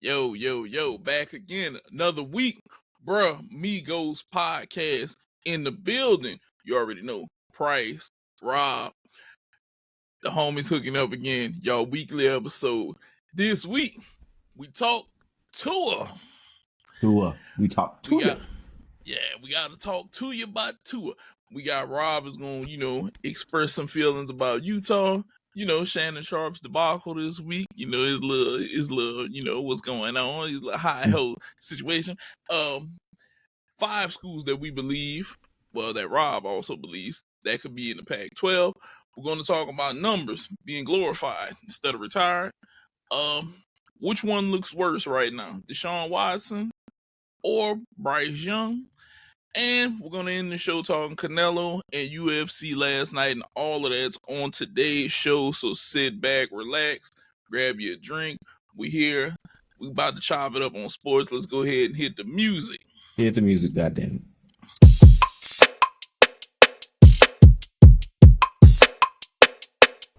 Yo, back again. Another week. Bruh, Migos podcast in the building. You already know. Price, Rob, the homies hooking up again. Y'all weekly episode. This week, we talk Tua. Tua. We talk Tua. We got to talk to you about Tua. We got Rob is going to, express some feelings about Utah. Shannon Sharpe's debacle this week. His little, what's going on. His little high-ho situation. 5 schools that we believe, that Rob also believes, that could be in the Pac-12. We're going to talk about numbers being glorified instead of retired. Which one looks worse right now? DeShaun Watson or Bryce Young? And we're going to end the show talking Canelo and UFC last night, and all of that's on today's show. So sit back, relax, grab you a drink. We here. We about to chop it up on sports. Let's go ahead and hit the music. Hit the music, goddamn.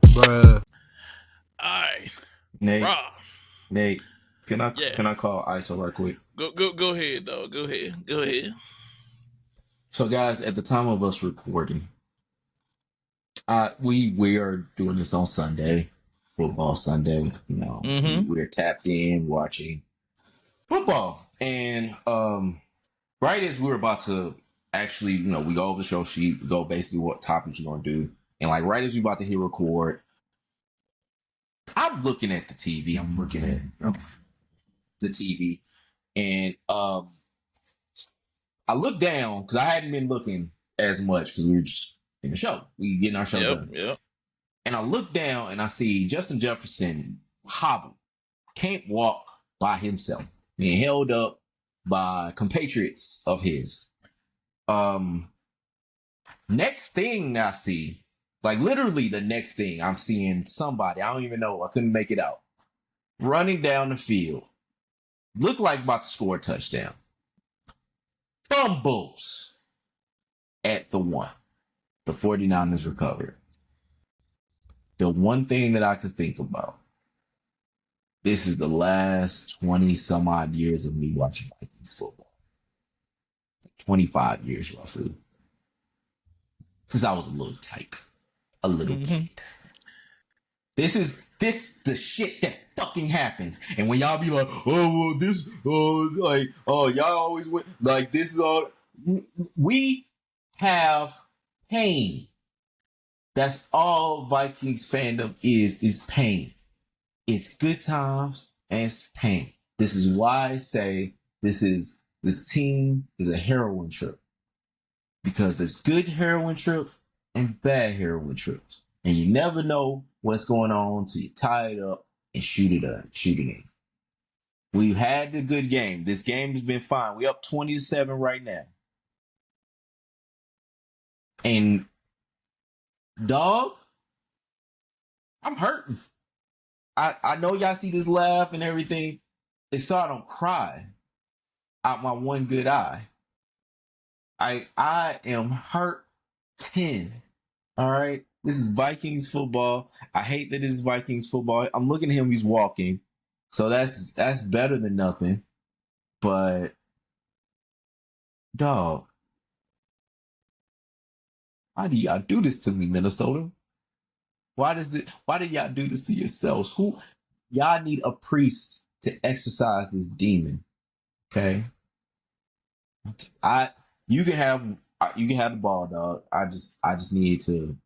Bruh. All right. Nate. Rob. Nate, can I call ISO right quick? Go ahead, dog. Go ahead. So, guys, at the time of us recording, we are doing this on Sunday, football Sunday. We're tapped in watching football, and right as we were about to actually, we go over the show sheet, we go basically what topics we're gonna do, and like right as we about to hit record, I'm looking at the TV. I'm looking at the TV, and I look down because I hadn't been looking as much because we were just in the show. We getting our show done. Yep. And I look down and I see Justin Jefferson hobble, can't walk by himself, being held up by compatriots of his. Next thing I see, like literally the next thing, I'm seeing somebody, I don't even know, I couldn't make it out, running down the field, looked like about to score a touchdown. Fumbles at the 1. The 49ers recovered. The one thing that I could think about, this is the last 20 some odd years of me watching Vikings football. 25 years roughly. Since I was a little tyke. A little kid. This the shit that fucking happens. And when y'all be like, y'all always win. Like, this is all. We have pain. That's all Vikings fandom is pain. It's good times and it's pain. This is why I say this team is a heroin trip. Because there's good heroin trips and bad heroin trips. And you never know what's going on until you tie it up and shoot it in. We've had the good game. This game has been fine. We up 20-7 right now. And dog, I'm hurting. I know y'all see this laugh and everything. It's so I don't cry out my one good eye. I am hurt 10. All right. This is Vikings football. I hate that this is Vikings football. I'm looking at him. He's walking. So that's better than nothing. But, dog, why do y'all do this to me, Minnesota? Why do y'all do this to yourselves? Y'all need a priest to exorcise this demon. Okay? You can have the ball, dog. I just need to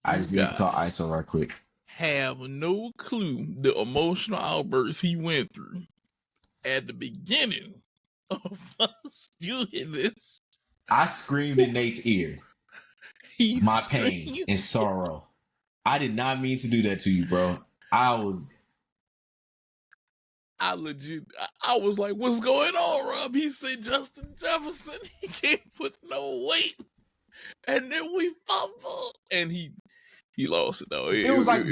call ISO right quick. Have no clue the emotional outbursts he went through at the beginning of us viewing this. I screamed in Nate's ear. My pain and sorrow. I did not mean to do that to you, bro. I was like, what's going on, Rob? He said Justin Jefferson, he can't put no weight. And then we fumbled. And he lost it, though. It was like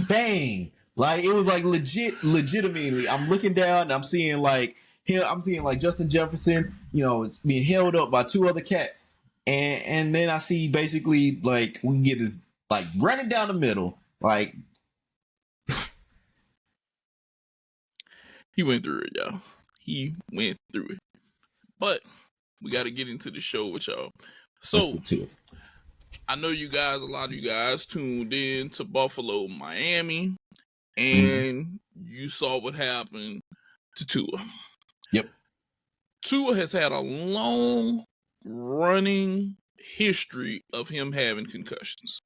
bang. Like, it was like legitimately. I'm looking down and I'm seeing like Justin Jefferson, it's being held up by 2 other cats. And then I see basically like we get this like running down the middle, like He went through it, y'all. He went through it. But we got to get into the show with y'all. So, I know you guys, a lot of you guys tuned in to Buffalo, Miami, and you saw what happened to Tua. Yep. Tua has had a long running history of him having concussions.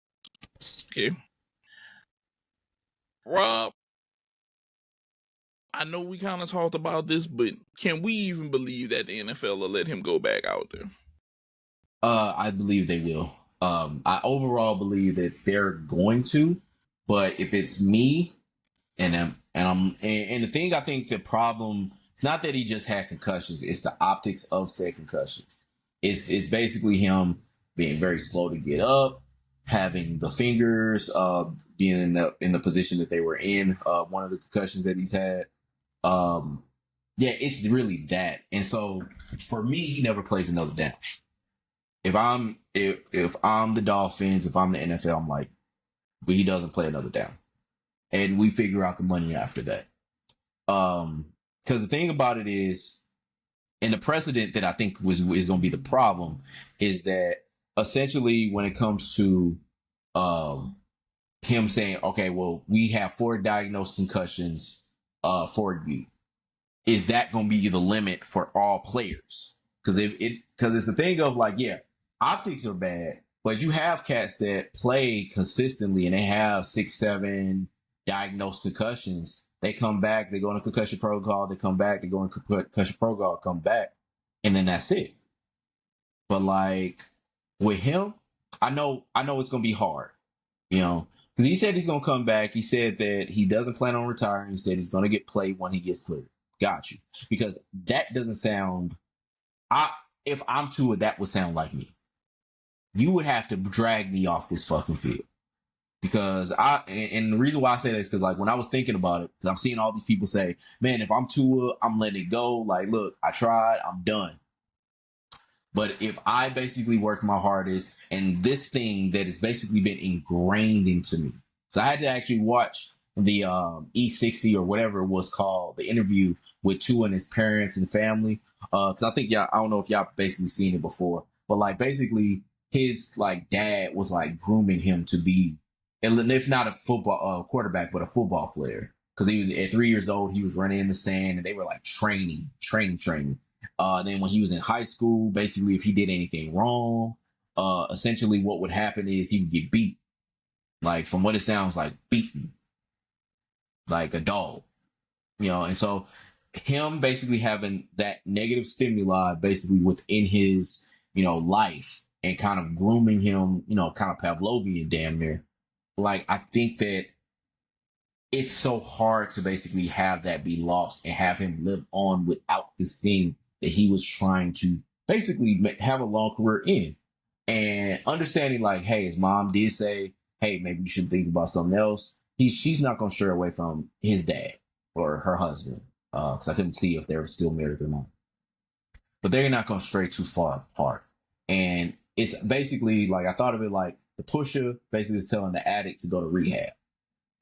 Okay. Rob, I know we kind of talked about this, but can we even believe that the NFL will let him go back out there? I believe they will. I overall believe that they're going to, but if it's me and the thing, I think the problem, it's not that he just had concussions, it's the optics of said concussions. It's basically him being very slow to get up, having the fingers, being in the position that they were in, one of the concussions that he's had. Yeah, it's really that. And so for me, he never plays another down. If I'm the Dolphins, if I'm the NFL, I'm like, but he doesn't play another down. And we figure out the money after that. Because the thing about it is, and the precedent that I think is going to be the problem is that essentially when it comes to him saying, okay, well, we have 4 diagnosed concussions for you. Is that going to be the limit for all players? Because it's the thing of like, yeah, optics are bad, but you have cats that play consistently and they have 6, 7 diagnosed concussions. They come back, they go into concussion protocol, they come back, they go into concussion protocol, come back, and then that's it. But like with him, I know it's gonna be hard, because he said he's gonna come back. He said that he doesn't plan on retiring. He said he's gonna get played when he gets cleared. Got you, because that doesn't sound. If I'm Tua, that would sound like me. You would have to drag me off this fucking field. Because and the reason why I say that is because like when I was thinking about it, because I'm seeing all these people say, man, if I'm Tua, I'm letting it go. Like, look, I tried, I'm done. But if I basically work my hardest and this thing that has basically been ingrained into me. So I had to actually watch the E60 or whatever it was called, the interview with Tua and his parents and family. Because I think I don't know if y'all basically seen it before, but like basically his like dad was like grooming him to be, and if not a football quarterback, but a football player. Because he was at 3 years old, he was running in the sand, and they were like training. Then when he was in high school, basically, if he did anything wrong, essentially what would happen is he would get beat. Like from what it sounds like, beaten, like a dog, And so him basically having that negative stimuli basically within his, life and kind of grooming him, kind of Pavlovian damn near. Like, I think that it's so hard to basically have that be lost and have him live on without this thing that he was trying to basically have a long career in. And understanding like, hey, his mom did say, hey, maybe you should think about something else. She's not going to stray away from his dad or her husband. Because I couldn't see if they were still married or not. But they're not going to stray too far apart. And it's basically like, I thought of it like the pusher basically is telling the addict to go to rehab.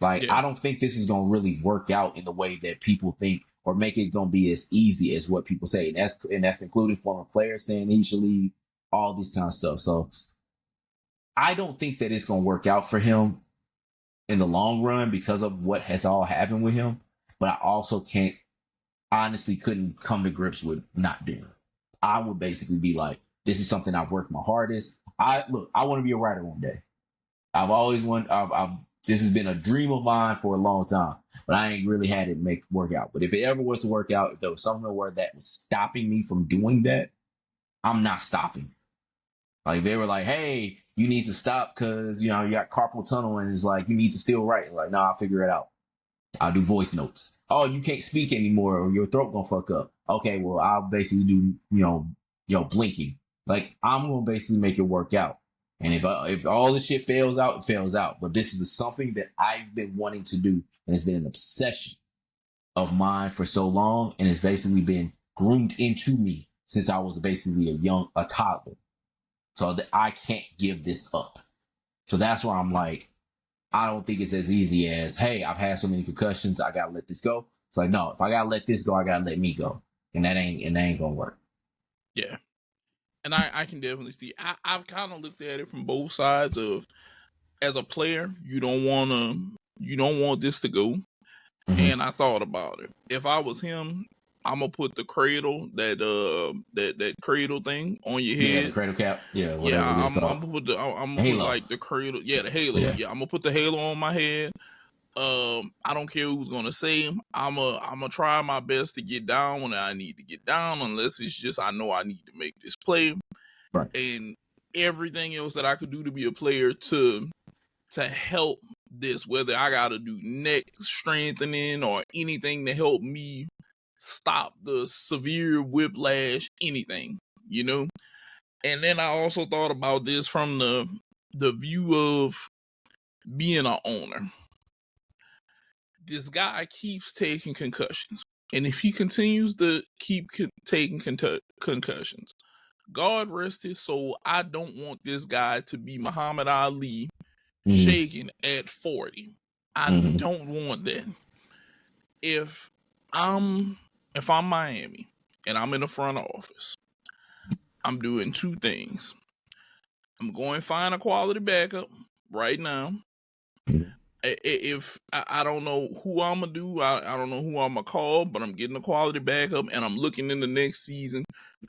Like, yeah. I don't think this is going to really work out in the way that people think or make it going to be as easy as what people say. And that's including former players saying he should leave, all this kind of stuff. So I don't think that it's going to work out for him in the long run because of what has all happened with him. But I also couldn't come to grips with not doing it. I would basically be like, this is something I've worked my hardest. I want to be a writer one day. I've always wanted, this has been a dream of mine for a long time, but I ain't really had it work out. But if it ever was to work out, if there was somewhere that was stopping me from doing that, I'm not stopping. Like they were like, hey, you need to stop because, you got carpal tunnel and it's like, you need to still write. Like, no, I'll figure it out. I'll do voice notes. Oh, you can't speak anymore or your throat gonna fuck up. Okay, well, I'll basically do, blinking. Like, I'm gonna basically make it work out. And if all this shit fails out, it fails out. But this is something that I've been wanting to do, and it's been an obsession of mine for so long, and it's basically been groomed into me since I was basically a toddler. So that I can't give this up. So that's why I'm like, I don't think it's as easy as, hey, I've had so many concussions, I gotta let this go. It's like, no, if I gotta let this go, I gotta let me go. And that ain't gonna work. Yeah. And I can definitely see. I've kind of looked at it from both sides of, as a player, you don't want this to go. Mm-hmm. And I thought about it. If I was him, I'm gonna put the cradle, that cradle thing on your head. Yeah, the cradle cap. Yeah, whatever it is called. I'm gonna put like the cradle. Yeah, the halo. Yeah, I'm gonna put the halo on my head. I don't care who's gonna say. I'm gonna try my best to get down when I need to get down, unless it's just I know I need to make this play. Right. And everything else that I could do to be a player to help this, whether I gotta do neck strengthening or anything to help me stop the severe whiplash, anything, you know. And then I also thought about this from the view of being an owner. This guy keeps taking concussions, and if he continues to keep taking concussions, God rest his soul, I don't want this guy to be Muhammad Ali shaking at 40. I don't want that. If I'm Miami and I'm in the front office, I'm doing two things. I'm going to find a quality backup right now. If I don't know who I'm gonna do, I don't know who I'm gonna call, but I'm getting a quality backup, and I'm looking in the next season,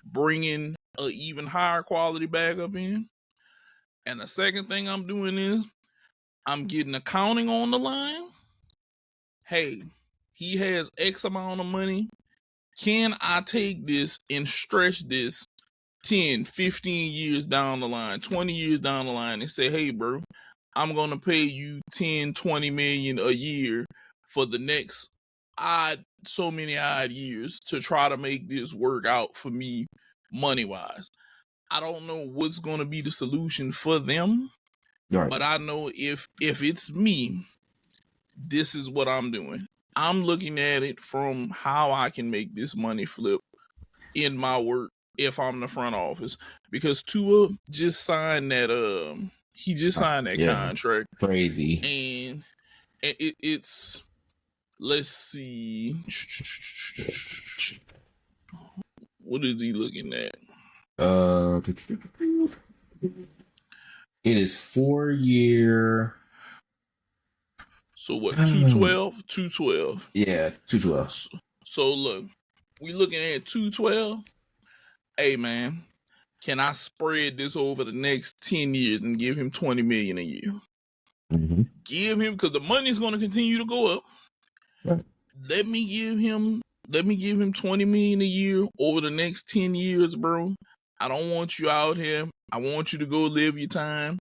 bringing an even higher quality backup in. And the second thing I'm doing is I'm getting accounting on the line. Hey, he has X amount of money. Can I take this and stretch this 10, 15 years down the line, 20 years down the line, and say, hey, bro, I'm going to pay you 10, 20 million a year for the next so many odd years to try to make this work out for me money-wise. I don't know what's going to be the solution for them, right, but I know if it's me, this is what I'm doing. I'm looking at it from how I can make this money flip in my work if I'm the front office, because Tua just signed that signed that contract. Crazy. And it's, let's see, what is he looking at? It is 4-year. So what, 212? 212. Yeah, 212. So look, we looking at 212. Hey man, can I spread this over the next 10 years and give him 20 million a year? Give him, because the money's going to continue to go up. Right. Let me give him 20 million a year over the next 10 years, bro. I don't want you out here. I want you to go live your time.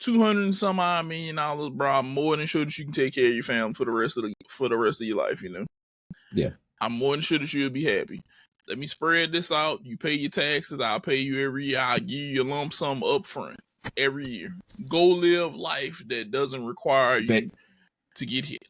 $200 and some odd $1 million, bro. I'm more than sure that you can take care of your family for the rest of your life, you know. Yeah. I'm more than sure that you'll be happy. Let me spread this out. You pay your taxes. I'll pay you every year. I'll give you a lump sum up front every year. Go live life that doesn't require you to get hit.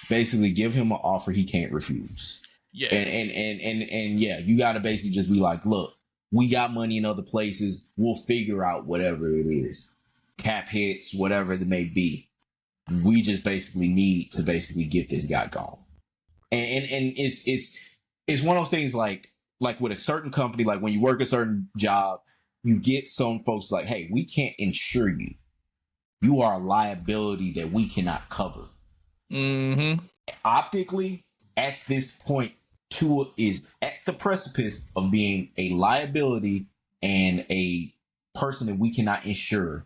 Basically, give him an offer he can't refuse. Yeah. And yeah, you got to basically just be like, look, we got money in other places. We'll figure out whatever it is. Cap hits, whatever it may be. We just basically need to get this guy gone. And it's one of those things like with a certain company, like when you work a certain job, you get some folks like, hey, we can't insure you. You are a liability that we cannot cover. Optically, at this point, Tua is at the precipice of being a liability and a person that we cannot insure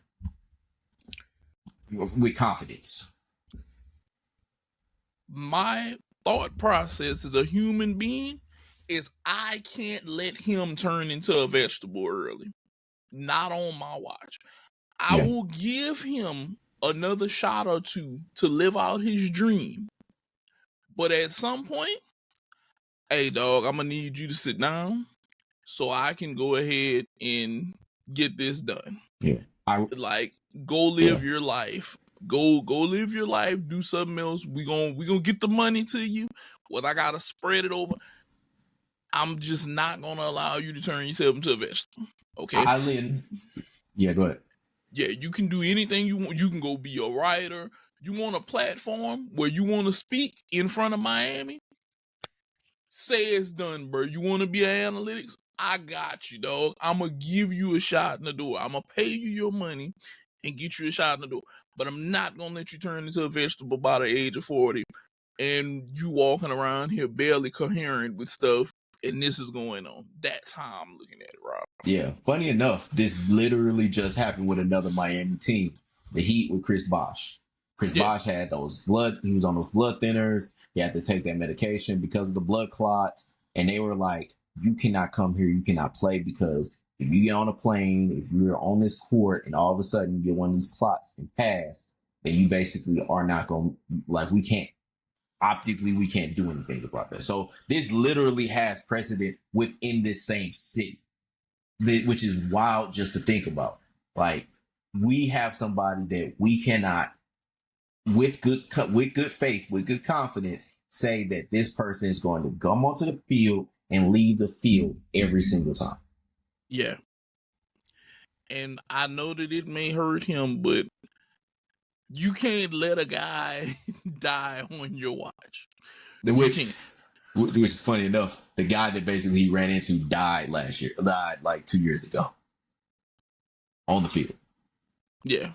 with confidence. My thought process as a human being is I can't let him turn into a vegetable early. Not on my watch. I will give him another shot or two to live out his dream. But at some point, hey dog, I'm gonna need you to sit down so I can go ahead and get this done. Yeah. Go live your life. Go live your life. Do something else. We gonna get the money to you. Whether I gotta spread it over, I'm just not gonna allow you to turn yourself into a vegetable. Okay. Yeah, go ahead. Yeah, you can do anything you want. You can go be a writer. You want a platform where you want to speak in front of Miami? say it's done, bro. You want to be an analytics? I got you, dog. I'm going to give you a shot in the door. I'm going to pay you your money and get you a shot in the door. But I'm not going to let you turn into a vegetable by the age of 40 and you walking around here barely coherent with stuff and this is going on. That's how I'm looking at it, Rob. Yeah, funny enough, this literally just happened with another Miami team, the Heat with Chris Bosh. Chris Bosh had he was on those blood thinners. He had to take that medication because of the blood clots. And they were like, you cannot come here. You cannot play because if you get on a plane, if you're on this court and all of a sudden you get one of these clots and pass, then you basically are not going to, like, we can't do anything about that. So this literally has precedent within this same city, which is wild just to think about. Like, we have somebody that we cannot, with good faith, with good confidence, say that this person is going to come onto the field and leave the field every single time. Yeah. And I know that it may hurt him, but you can't let a guy die on your watch. Which is funny enough, the guy that basically he ran into died like 2 years ago on the field. Yeah.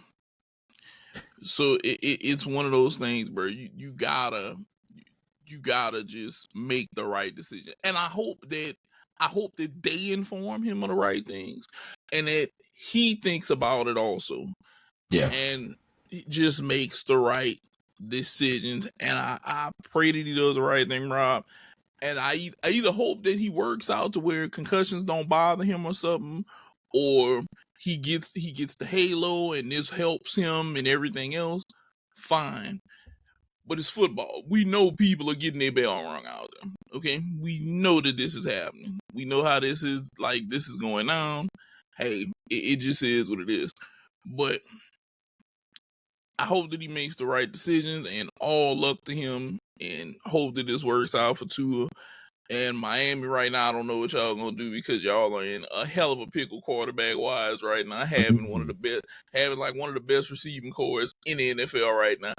So it's one of those things, bro. You gotta just make the right decision. And I hope that they inform him of the right things and that he thinks about it also. Yeah. And he just makes the right decisions. And I pray that he does the right thing, Rob. And I either hope that he works out to where concussions don't bother him or something, or he gets the halo and this helps him and everything else. Fine. But it's football. We know people are getting their bell rung out there. Okay? We know that this is happening. We know how this is going on. Hey, it just is what it is. But I hope that he makes the right decisions and all luck to him and hope that this works out for Tua. And Miami right now, I don't know what y'all gonna do because y'all are in a hell of a pickle quarterback wise right now, having one of the best receiving cores in the NFL right now.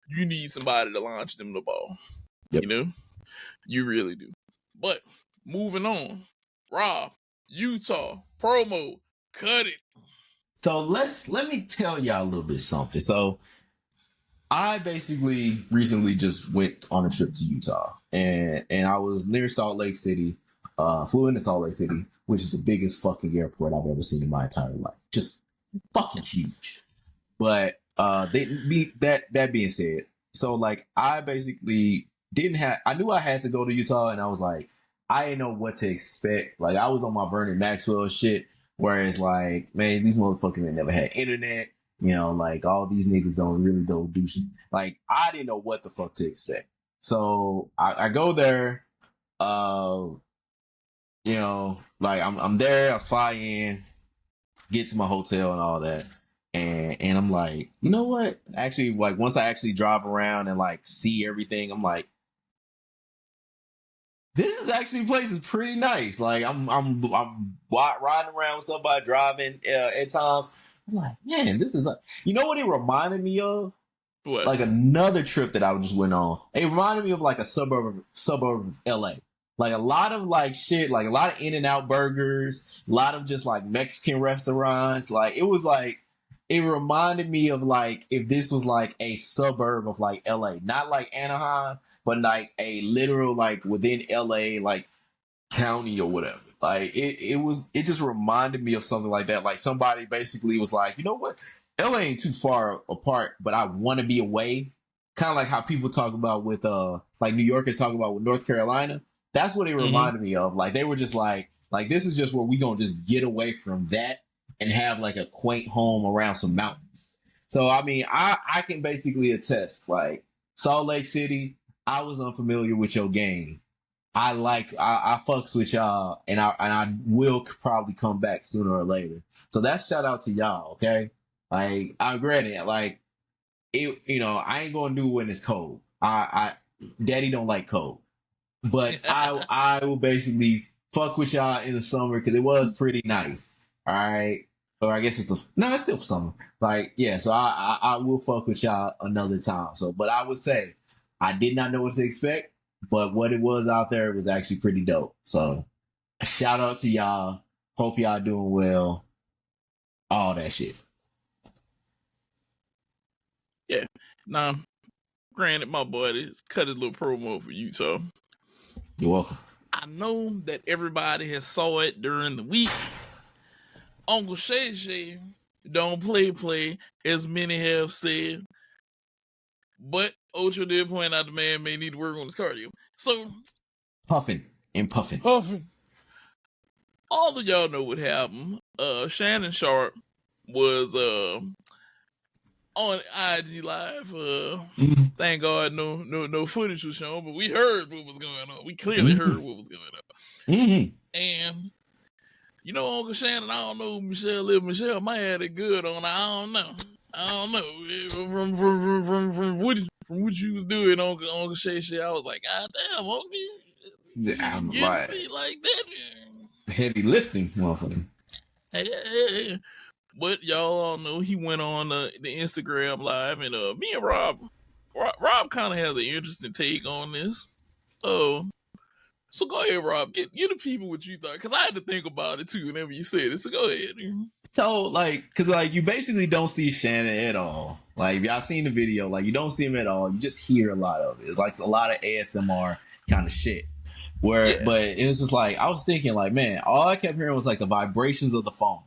You need somebody to launch them the ball. Yep. You know? You really do. But moving on. Rob, Utah, promo, cut it. So let me tell y'all a little bit something. So I basically recently just went on a trip to Utah and I was near Salt Lake City, flew into Salt Lake City, which is the biggest fucking airport I've ever seen in my entire life. Just fucking huge. But that being said, so like I basically I knew I had to go to Utah and I was like, I didn't know what to expect. Like I was on my Vernon Maxwell shit, whereas like, man, these motherfuckers ain't never had internet. You know, like all these niggas don't do shit. Like I didn't know what the fuck to expect. So I go there, you know, like I'm there, I fly in, get to my hotel and all that. And I'm like, you know what? Actually, like once I actually drive around and like see everything, I'm like, this place is pretty nice. Like I'm riding around with somebody driving at times. I'm like, man, this is you know what it reminded me of? What? Like another trip that I just went on. It reminded me of like a suburb of LA. Like a lot of like shit, like a lot of In-N-Out burgers, a lot of just like Mexican restaurants. Like it was like, it reminded me of like if this was like a suburb of like LA, not like Anaheim, but like a literal like within LA like county or whatever. Like it just reminded me of something like that. Like somebody basically was like, you know what, LA ain't too far apart, but I want to be away. Kind of like how people talk about with like New Yorkers talk about with North Carolina. That's what it reminded me of. Like they were just like this is just where we gonna just get away from that and have like a quaint home around some mountains. So I mean, I can basically attest, like Salt Lake City, I was unfamiliar with your game. I fucks with y'all and I will probably come back sooner or later. So that's shout out to y'all, okay? Like I granted, like it, you know, I ain't gonna do it when it's cold. Daddy don't like cold. But I will basically fuck with y'all in the summer because it was pretty nice. All right. Or I guess it's still summer. Like, yeah, so I will fuck with y'all another time. So, but I would say I did not know what to expect. but what it was out there was actually pretty dope. So shout out to y'all. Hope y'all doing well. All that shit. Yeah. Now, granted, my boy cut his little promo for Utah. You're welcome. I know that everybody has saw it during the week. Uncle Shay don't play, as many have said. But Ocho did point out the man may need to work on his cardio. So, puffing and puffing. All of y'all know what happened. Shannon Sharpe was on IG Live. Thank God no footage was shown, but we heard what was going on. We clearly heard what was going on. And you know, Uncle Shannon, I don't know if Michelle might have it good on. I don't know. From what you was doing, Uncle Shay, I was like, God damn, Uncle, I'm like that. Heavy lifting, motherfucker. Hey. But y'all all know he went on the Instagram live, and me and Rob kind of has an interesting take on this. So go ahead, Rob. Get the people what you thought, because I had to think about it too whenever you said it. So go ahead. So because you basically don't see Shannon at all. Like, if y'all seen the video, like, you don't see him at all. You just hear a lot of it. It's like a lot of ASMR kind of shit. But it was just like, I was thinking, like, man, all I kept hearing was like the vibrations of the phone.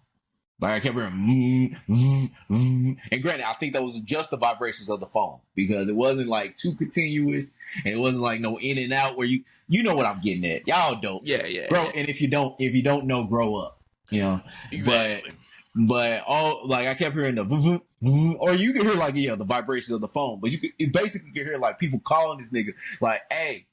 Like, I kept hearing, and granted, I think that was just the vibrations of the phone, because it wasn't like too continuous, and it wasn't like no in and out where you know what I'm getting at. Y'all don't, grow. And if you don't know, grow up, you know. Exactly. But all, like, I kept hearing the, or you could hear like the vibrations of the phone, but you basically could hear like people calling this nigga like, hey,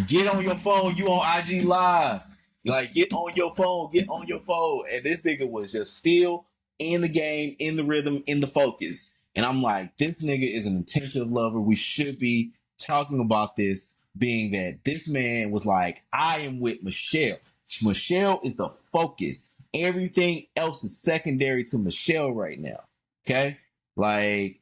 get on your phone, you on IG Live. Like, get on your phone. And this nigga was just still in the game, in the rhythm, in the focus. And I'm like, this nigga is an attentive lover. We should be talking about this, being that this man was like, I am with Michelle. Michelle is the focus. Everything else is secondary to Michelle right now. Okay? Like,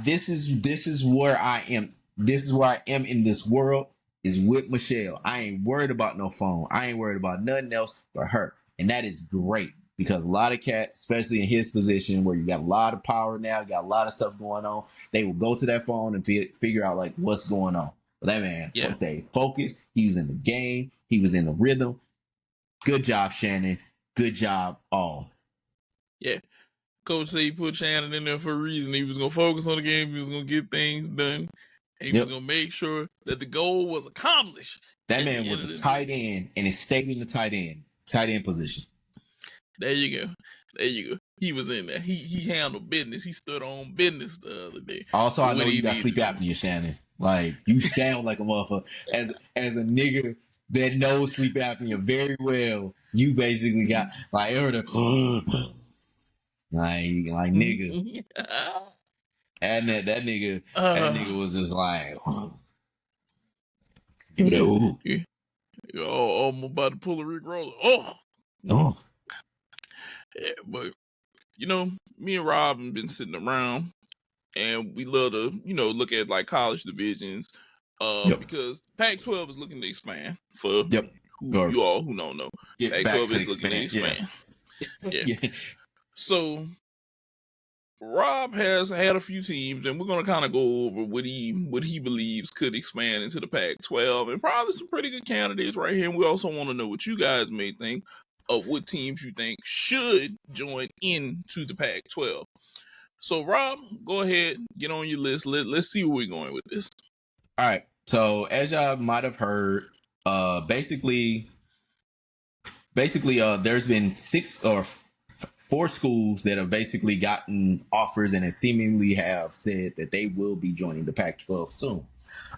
this is where I am. This is where I am in this world. Is with Michelle. I ain't worried about no phone. I ain't worried about nothing else but her. And that is great, because a lot of cats, especially in his position where you got a lot of power now, you got a lot of stuff going on, they will go to that phone and figure out like what's going on. But that man stayed focused. He was in the game. He was in the rhythm. Good job, Shannon. Good job, all. Yeah. Coach said he put Shannon in there for a reason. He was going to focus on the game. He was going to get things done. He was going to make sure that the goal was accomplished. That man was a tight end, and it stayed in the tight end position. There you go. He was in there. He handled business. He stood on business the other day. Also, I know you got sleep apnea, Shannon. Like, you sound like a motherfucker. As a nigga that knows sleep apnea very well, you basically got like like nigga. And that nigga was just like, I'm about to pull a Rick Roller. Yeah, but me and Rob have been sitting around, and we love to look at like college divisions, because Pac-12 is looking to expand. For you all who don't know, Pac-12 is looking to expand. Yeah. So Rob has had a few teams, and we're going to kind of go over what he believes could expand into the Pac-12, and probably some pretty good candidates right here. And we also want to know what you guys may think of what teams you think should join into the Pac-12. So, Rob, go ahead, get on your list. Let's see where we're going with this. All right. So, as y'all might have heard, basically, there's been 6 or 4 schools that have basically gotten offers and have seemingly have said that they will be joining the Pac-12 soon.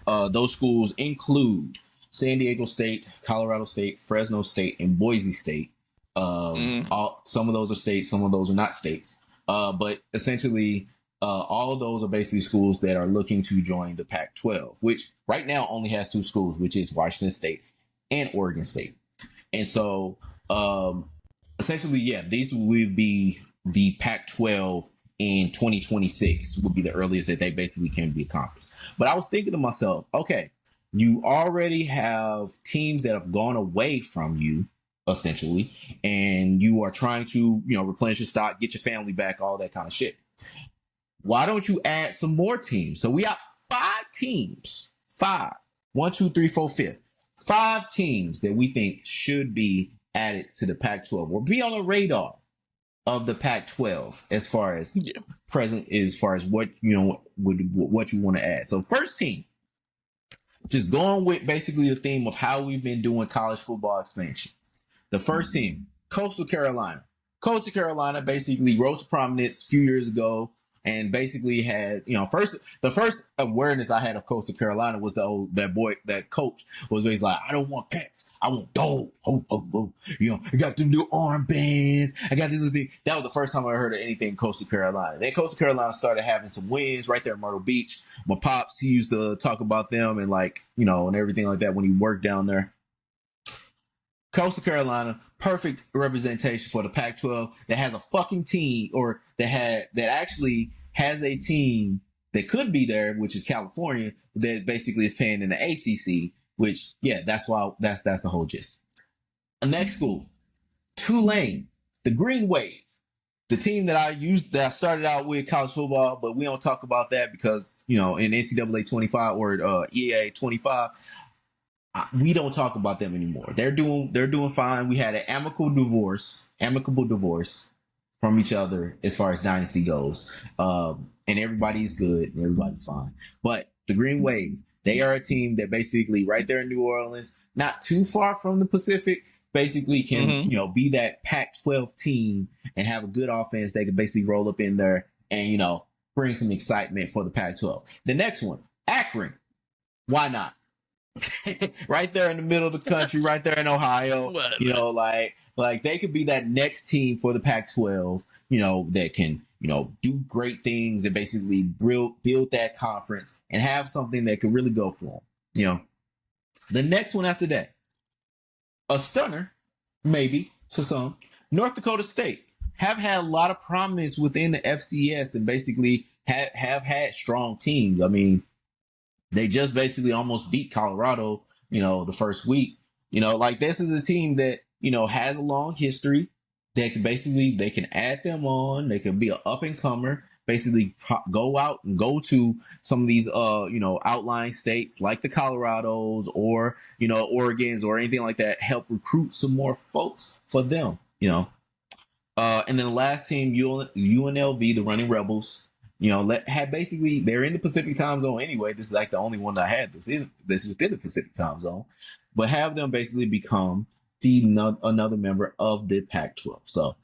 Those schools include San Diego State, Colorado State, Fresno State, and Boise State. Some of those are states, some of those are not states. But essentially, all of those are basically schools that are looking to join the Pac-12, which right now only has 2 schools, which is Washington State and Oregon State. And so, essentially, these will be the Pac-12 in 2026 would be the earliest that they basically can be a conference. But I was thinking to myself, okay, you already have teams that have gone away from you, essentially, and you are trying to, replenish your stock, get your family back, all that kind of shit. Why don't you add some more teams? So we have 5 teams. 5. 1, 2, 3, 4, 5. 5 teams that we think should be added to the Pac-12 or be on the radar of the Pac-12 as far as present, as far as what what you want to add. So first team, just going with basically the theme of how we've been doing college football expansion. The first team, Coastal Carolina. Coastal Carolina basically rose to prominence a few years ago. And basically has, the first awareness I had of Coastal Carolina was that coach was basically like, I don't want cats, I want dogs. Oh. I got the new armbands. I got this thing. That was the first time I heard of anything Coastal Carolina. Then Coastal Carolina started having some wins right there in Myrtle Beach. My pops, he used to talk about them and and everything like that when he worked down there. Coastal Carolina, perfect representation for the Pac-12 that has a fucking team, or that actually has a team that could be there, which is California, that basically is playing in the ACC. Which, that's the whole gist. The next school, Tulane, the Green Wave, the team that I started out with college football, but we don't talk about that because in NCAA 25 or EA 25. We don't talk about them anymore. They're doing fine. We had an amicable divorce from each other as far as dynasty goes. And everybody's good and everybody's fine. But the Green Wave, they are a team that basically right there in New Orleans, not too far from the Pacific, basically can, be that Pac-12 team and have a good offense. They can basically roll up in there and, bring some excitement for the Pac-12. The next one, Akron. Why not? Right there in the middle of the country, right there in Ohio. Like they could be that next team for the Pac-12, that can, do great things and basically build that conference and have something that could really go for them. The next one after that, a stunner, maybe to some, North Dakota State have had a lot of prominence within the FCS and basically have had strong teams. I mean, they just basically almost beat Colorado, the first week. This is a team that, has a long history. They can add them on. They can be an up and comer, basically go out and go to some of these, outlying states like the Colorados or, Oregons or anything like that, help recruit some more folks for them, and then the last team, UNLV, the Running Rebels. They're in the Pacific time zone anyway. This is like the only one that I had this within the Pacific time zone, but have them basically become another member of the Pac-12. So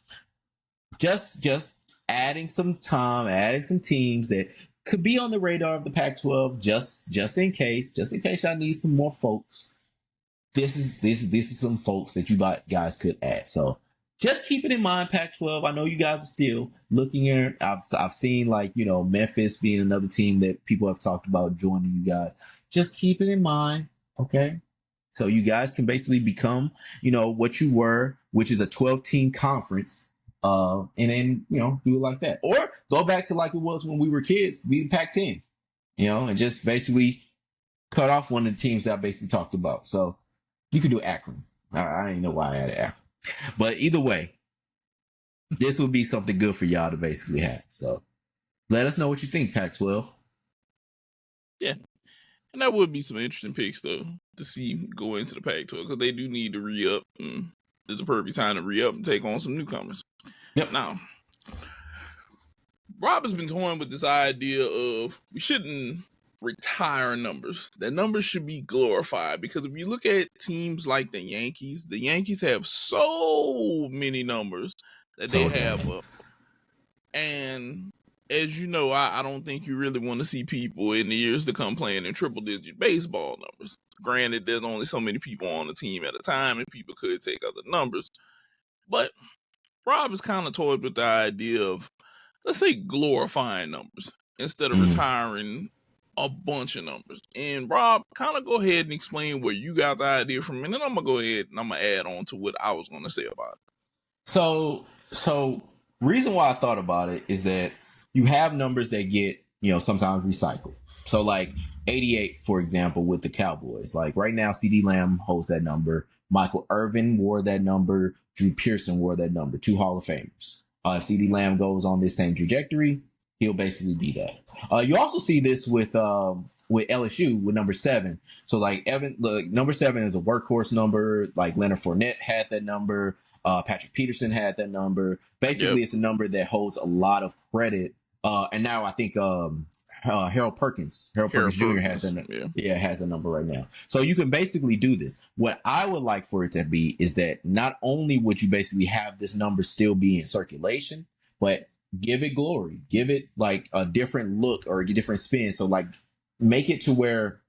just adding some teams that could be on the radar of the Pac-12, just in case I need some more folks. This is some folks that you guys could add. So just keep it in mind, Pac-12. I know you guys are still looking at. I've seen Memphis being another team that people have talked about joining you guys. Just keep it in mind, okay? So you guys can basically become, what you were, which is a 12-team conference, and then do it like that, or go back to like it was when we were kids, be the Pac-10, and just basically cut off one of the teams that I basically talked about. So you could do Akron. I didn't know why I added Akron. But either way, this would be something good for y'all to basically have. So let us know what you think, Pac-12. Yeah. And that would be some interesting picks, though, to see go into the Pac-12, because they do need to re-up. It's a perfect time to re-up and take on some newcomers. Yep. Now, Rob has been toying with this idea of we shouldn't retire numbers. That numbers should be glorified, because if you look at teams like the Yankees have so many numbers that they have up. And as you know, I don't think you really want to see people in the years to come playing in triple-digit baseball numbers. Granted, there's only so many people on the team at a time, and people could take other numbers. But Rob has kind of toyed with the idea of, let's say, glorifying numbers instead of retiring a bunch of numbers. And Rob, kind of go ahead and explain where you got the idea from, and then I'm gonna go ahead and I'm gonna add on to what I was gonna say about it. So reason why I thought about it is that you have numbers that get, sometimes recycled. So like 88, for example, with the Cowboys. Like right now, CD Lamb holds that number. Michael Irvin wore that number. Drew Pearson wore that number. 2 Hall of Famers. If CD Lamb goes on this same trajectory, he'll basically be that. You also see this with LSU with number 7. So like number 7 is a workhorse number. Like Leonard Fournette had that number. Patrick Peterson had that number. Basically, It's a number that holds a lot of credit. And now I think Harold Perkins Jr. has that. Has a number right now. So you can basically do this. What I would like for it to be is that not only would you basically have this number still be in circulation, but give it glory, give it like a different look or a different spin. So like make it to where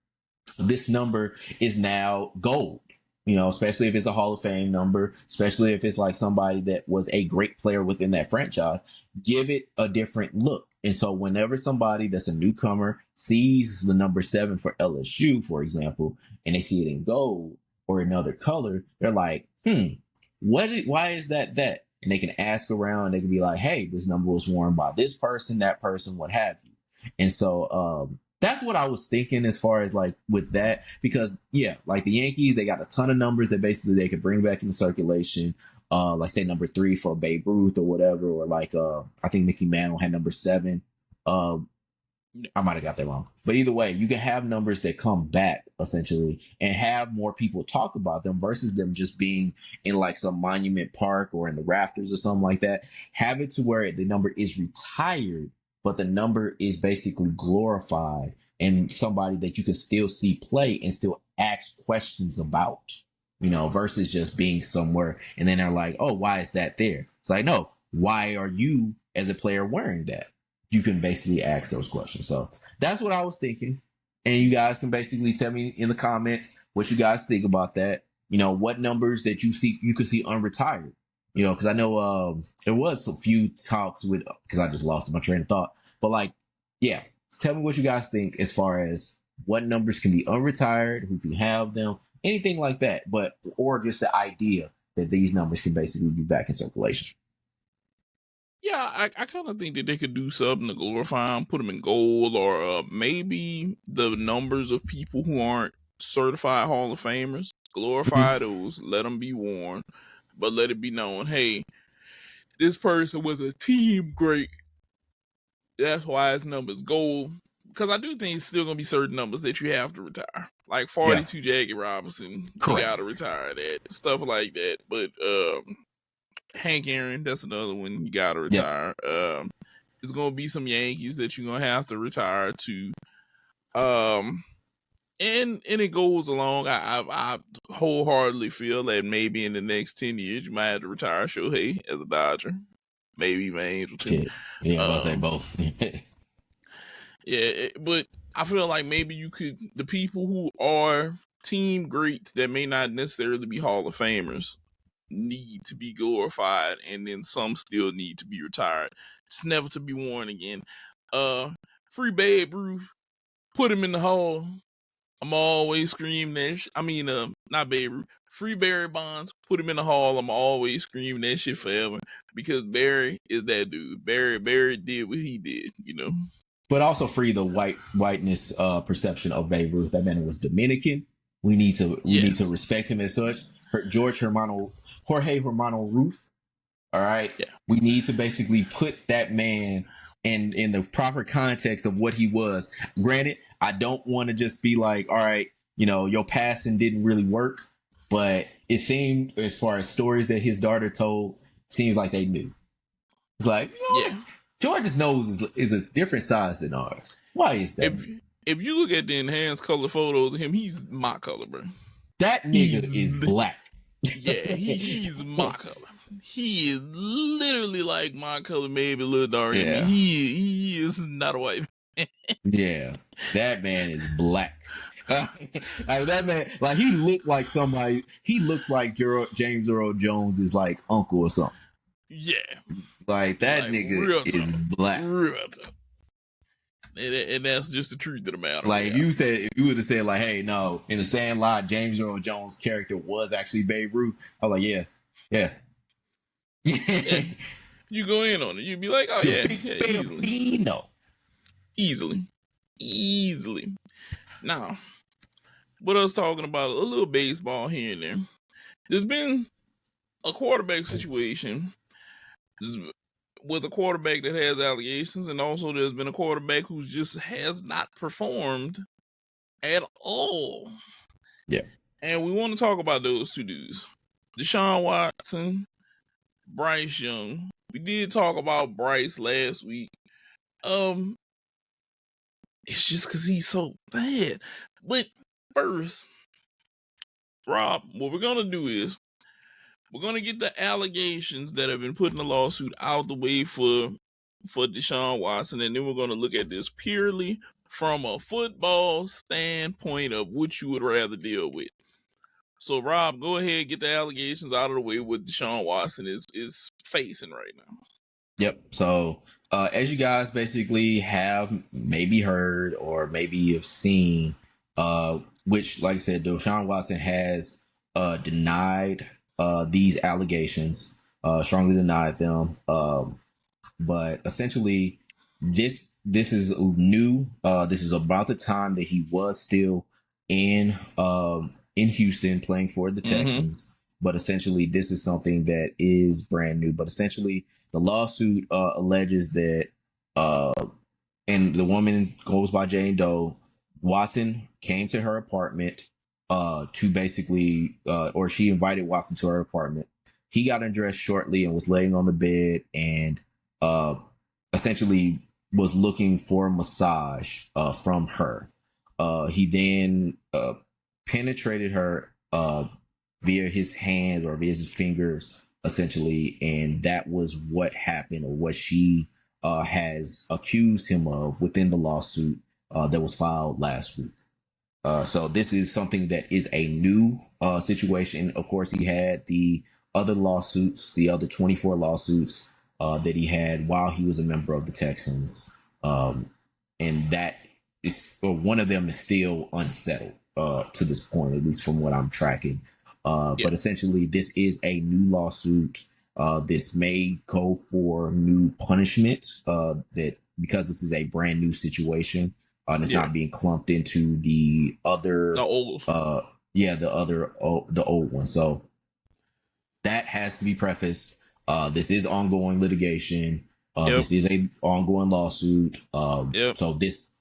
this number is now gold. Especially if it's a Hall of Fame number, especially if it's like somebody that was a great player within that franchise, give it a different look. And so whenever somebody that's a newcomer sees the number 7 for LSU, for example, and they see it in gold or another color, they're like, why is that? And they can ask around. They can be like, hey, this number was worn by this person, that person, what have you. And so, that's what I was thinking as far as like with that, because like the Yankees, they got a ton of numbers that basically they could bring back into circulation. Like say number 3 for Babe Ruth or whatever, or like I think Mickey Mantle had number 7. I might have got that wrong, but either way, you can have numbers that come back essentially and have more people talk about them versus them just being in like some monument park or in the rafters or something like that. Have it to where the number is retired, but the number is basically glorified and somebody that you can still see play and still ask questions about, versus just being somewhere. And then they're like, oh, why is that there? It's like, no, why are you as a player wearing that? You can basically ask those questions. So that's what I was thinking. And you guys can basically tell me in the comments what you guys think about that. What numbers that you could see unretired. Because I know there was a few talks because I just lost my train of thought. But like, tell me what you guys think as far as what numbers can be unretired, who can have them, anything like that. Or just the idea that these numbers can basically be back in circulation. Yeah, I kind of think that they could do something to glorify them, put them in gold, or maybe the numbers of people who aren't certified Hall of Famers, glorify those, let them be worn. But let it be known, hey, this person was a team great. That's why his number's gold. Because I do think it's still going to be certain numbers that you have to retire. Like 42 Jackie Robinson, you got to retire that. Stuff like that. But Hank Aaron, that's another one you got to retire. There's going to be some Yankees that you're going to have to retire to. And it goes along. I wholeheartedly feel that maybe in the next 10 years you might have to retire Shohei as a Dodger, maybe even Angel too. Yeah, I'm about to say both. But I feel like maybe the people who are team greats that may not necessarily be Hall of Famers need to be glorified, and then some still need to be retired. It's never to be worn again. Free Babe Ruth, put him in the Hall. I'm always screaming that. Not Babe Ruth. Free Barry Bonds, put him in the Hall. I'm always screaming that shit forever because Barry is that dude. Barry did what he did, But also free the whiteness perception of Babe Ruth. That man was Dominican. We need to respect him as such. Jorge Hermano Ruth. All right. Yeah. We need to basically put that man in the proper context of what he was. Granted, I don't want to just be like, all right, your passing didn't really work, but it seemed, as far as stories that his daughter told, seems like they knew. It's like, George's nose is a different size than ours. Why is that? If you look at the enhanced color photos of him, he's my color, bro. That nigga is black. Yeah, he's my color. He is literally like my color, maybe a little darker. Yeah. He is not a white man. Yeah, that man is black. That man, like, he looked like somebody. He looks like James Earl Jones is like uncle or something. Yeah, like that nigga is black. Real tough. And that's just the truth of the matter. Like, if you would have said like, hey, no, in the Sandlot, James Earl Jones' character was actually Babe Ruth, I was like, yeah. You go in on it. You'd be like, oh yeah, easily. Easily. Now, with us talking about a little baseball here and there, there's been a quarterback situation with a quarterback that has allegations, and also there's been a quarterback who just has not performed at all. Yeah. And we want to talk about those two dudes, DeShaun Watson, Bryce Young. We did talk about Bryce last week. It's just because he's so bad. But first, Rob, what we're going to do is we're going to get the allegations that have been put in the lawsuit out the way for DeShaun Watson, and then we're going to look at this purely from a football standpoint of what you would rather deal with. So, Rob, go ahead, get the allegations out of the way what DeShaun Watson is facing right now. Yep. So, as you guys basically have maybe heard or maybe have seen, which, like I said, DeShaun Watson has denied these allegations, strongly denied them. But essentially, this is new. This is about the time that he was still in Houston playing for the Texans. But essentially, this is something that is brand new. But essentially, the lawsuit alleges that, and the woman goes by Jane Doe, Watson came to her apartment to basically, or she invited Watson to her apartment. He got undressed shortly and was laying on the bed and essentially was looking for a massage from her. He then penetrated her via his hand or via his fingers, essentially, and that was what happened, or what she has accused him of within the lawsuit that was filed last week. So this is something that is a new situation. Of course, he had the other lawsuits, the other 24 lawsuits that he had while he was a member of the Texans, and that is, or one of them is still unsettled to this point, at least from what I'm tracking. But essentially, this is a new lawsuit. This may go for new punishment that because this is a brand new situation and it's not being clumped into the old one. So that has to be prefaced. This is ongoing litigation. This is a ongoing lawsuit. So this,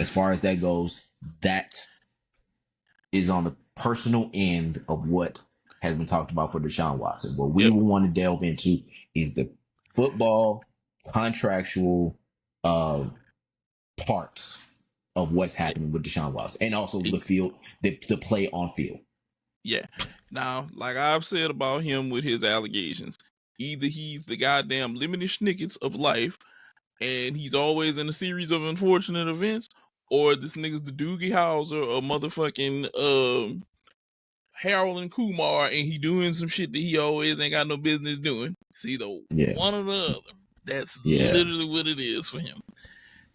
as far as that goes, that is on the personal end of what has been talked about for DeShaun Watson. What we will want to delve into is the football contractual parts of what's happening with DeShaun Watson, and also the field, the play on field. Yeah. Now, like I've said about him with his allegations, either he's the goddamn Lemony Snickets of life, and he's always in a series of unfortunate events, or this nigga's the Doogie Howser or motherfucking Harold and Kumar, and he doing some shit that he always ain't got no business doing. It's either one or the other. That's literally what it is for him.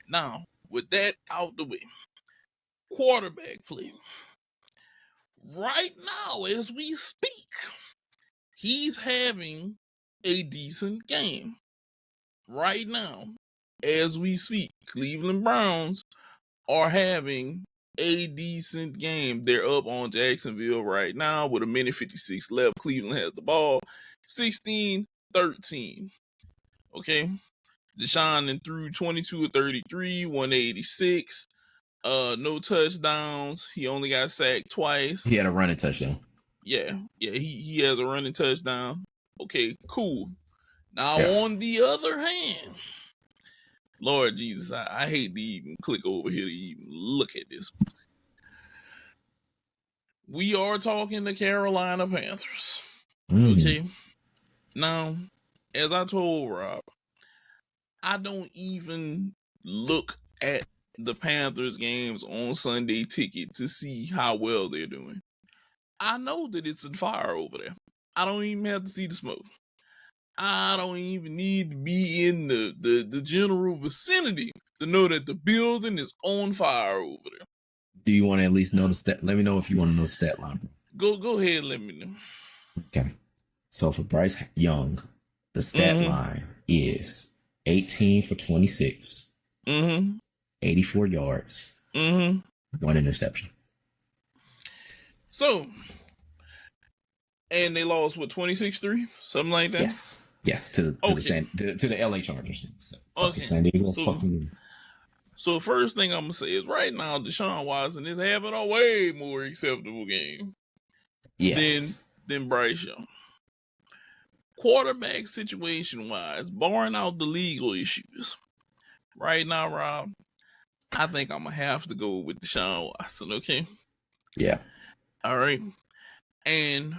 Now, with that out the way, quarterback play. Right now, as we speak, he's having a decent game. Right now, as we speak, Cleveland Browns are having a decent game. They're up on Jacksonville right now with 1:56 left. Cleveland has the ball, 16-13. Okay, DeShaun then threw 22 of 33, 186. No touchdowns. He only got sacked twice. He had a running touchdown. Yeah, he has a running touchdown. Okay, cool. Now, on the other hand, Lord Jesus, I hate to even click over here to even look at this. We are talking the Carolina Panthers. Okay. Now, as I told Rob, I don't even look at the Panthers games on Sunday Ticket to see how well they're doing. I know that it's on fire over there. I don't even have to see the smoke. I don't even need to be in the general vicinity to know that the building is on fire over there. Do you want to at least know the stat? Let me know if you want to know the stat line. Go ahead and let me know. Okay. So for Bryce Young, the stat line is 18 for 26, 84 yards, 1 interception. So, and they lost, what, 26-3? Something like that? Yes, to the LA Chargers. Okay. San Diego. So first thing I'm going to say is right now, DeShaun Watson is having a way more acceptable game than Bryce Young. Quarterback situation-wise, barring out the legal issues, right now, Rob, I think I'm going to have to go with DeShaun Watson, okay? Yeah. All right. And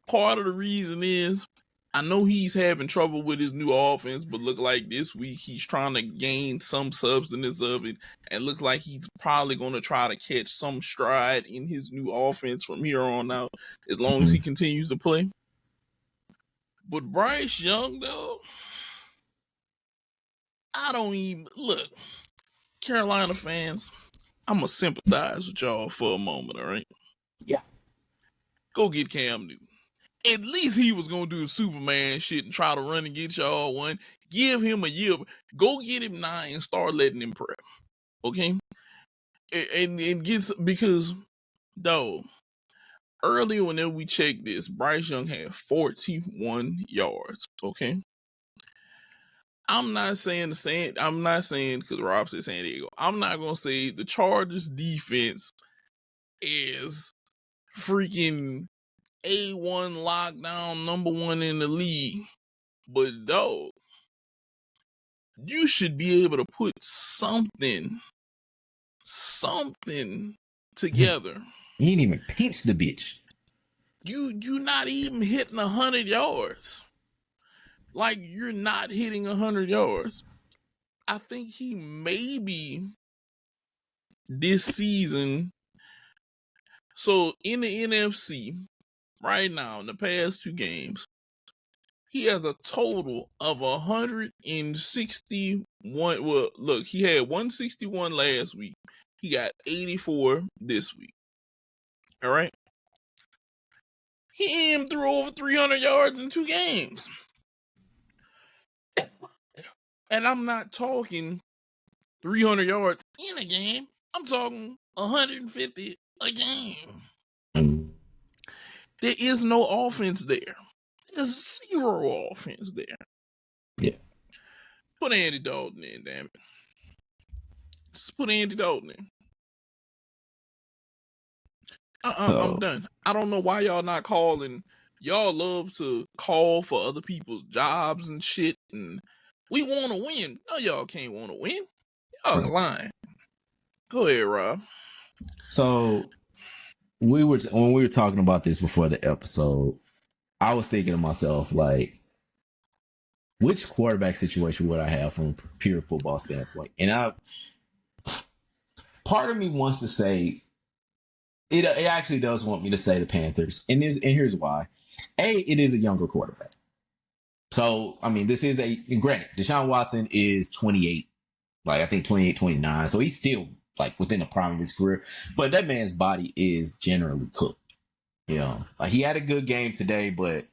part of the reason is I know he's having trouble with his new offense, but look like this week he's trying to gain some substance of it, and looks like he's probably going to try to catch some stride in his new offense from here on out, as long as he continues to play. But Bryce Young, though, I don't even look. Carolina fans, I'm going to sympathize with y'all for a moment, all right? Yeah. Go get Cam Newton. At least he was going to do Superman shit and try to run and get y'all one. Give him a year. Go get him now and start letting him prep. Okay? And get, because, though, earlier whenever we checked this, Bryce Young had 41 yards. Okay? I'm not saying because Rob said San Diego. I'm not going to say the Chargers defense is freaking A1 lockdown, number 1 in the league. But dog, you should be able to put something together. He ain't even pinched the bitch. You not even hitting 100 yards. Like, you're not hitting 100 yards. I think he maybe this season. So in the NFC right now, in the past 2 games, he has a total of 161. Well, look, he had 161 last week. He got 84 this week. All right. He aimed through over 300 yards in 2 games. And I'm not talking 300 yards in a game. I'm talking 150 a game. There is no offense there. There's 0 offense there. Yeah. Put Andy Dalton in, damn it. Just put Andy Dalton in. I'm done. I don't know why y'all not calling. Y'all love to call for other people's jobs and shit, and we want to win. No, y'all can't want to win. Y'all lying. Go ahead, Rob. So when we were talking about this before the episode, I was thinking to myself, like, which quarterback situation would I have from a pure football standpoint? And part of me wants to say, it actually does want me to say the Panthers. And here's why. It is a younger quarterback. So, I mean, this is granted, DeShaun Watson is 28, like I think 28, 29. So he's still like within the prime of his career. But that man's body is generally cooked. You know, like he had a good game today, but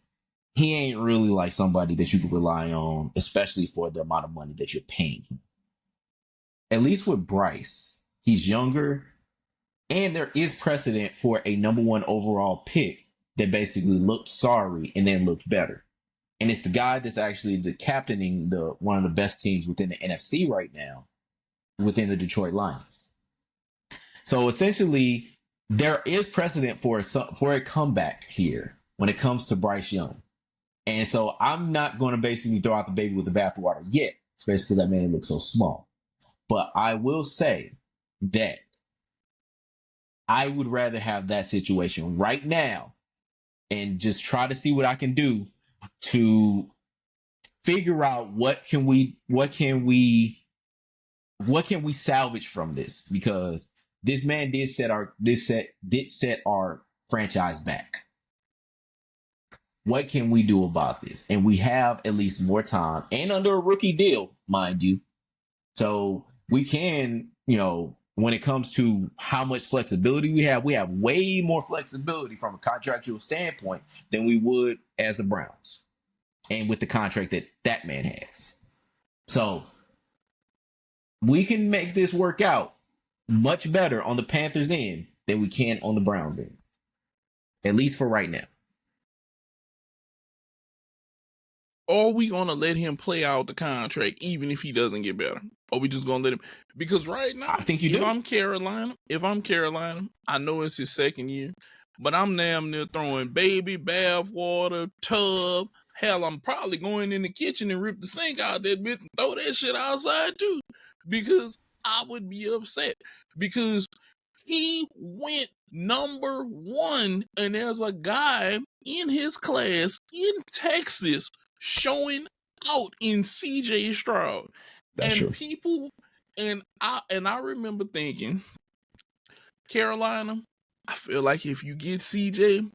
he ain't really like somebody that you can rely on, especially for the amount of money that you're paying him. At least with Bryce, he's younger, and there is precedent for a number 1 overall pick that basically looked sorry and then looked better. And it's the guy that's actually captaining one of the best teams within the NFC right now, within the Detroit Lions. So essentially, there is precedent for a comeback here when it comes to Bryce Young. And so I'm not going to basically throw out the baby with the bathwater yet, especially because that man looks so small. But I will say that I would rather have that situation right now and just try to see what I can do to figure out what can we salvage from this, because this man did set our franchise back. What can we do about this? And we have at least more time, and under a rookie deal, mind you. So we can, when it comes to how much flexibility we have way more flexibility from a contractual standpoint than we would as the Browns, and with the contract that man has. So we can make this work out much better on the Panthers end than we can on the Browns end. At least for right now. Are we gonna let him play out the contract even if he doesn't get better? Or we just gonna let him? Because right now, I think you if do. I'm Carolina, I know it's his second year, but I'm damn near throwing baby bath water, tub. Hell, I'm probably going in the kitchen and rip the sink out that bit and throw that shit outside too. Because I would be upset. Because he went number 1, and there's a guy in his class in Texas showing out in CJ Stroud. That's and true. People, and I remember thinking, Carolina, I feel like if you get CJ,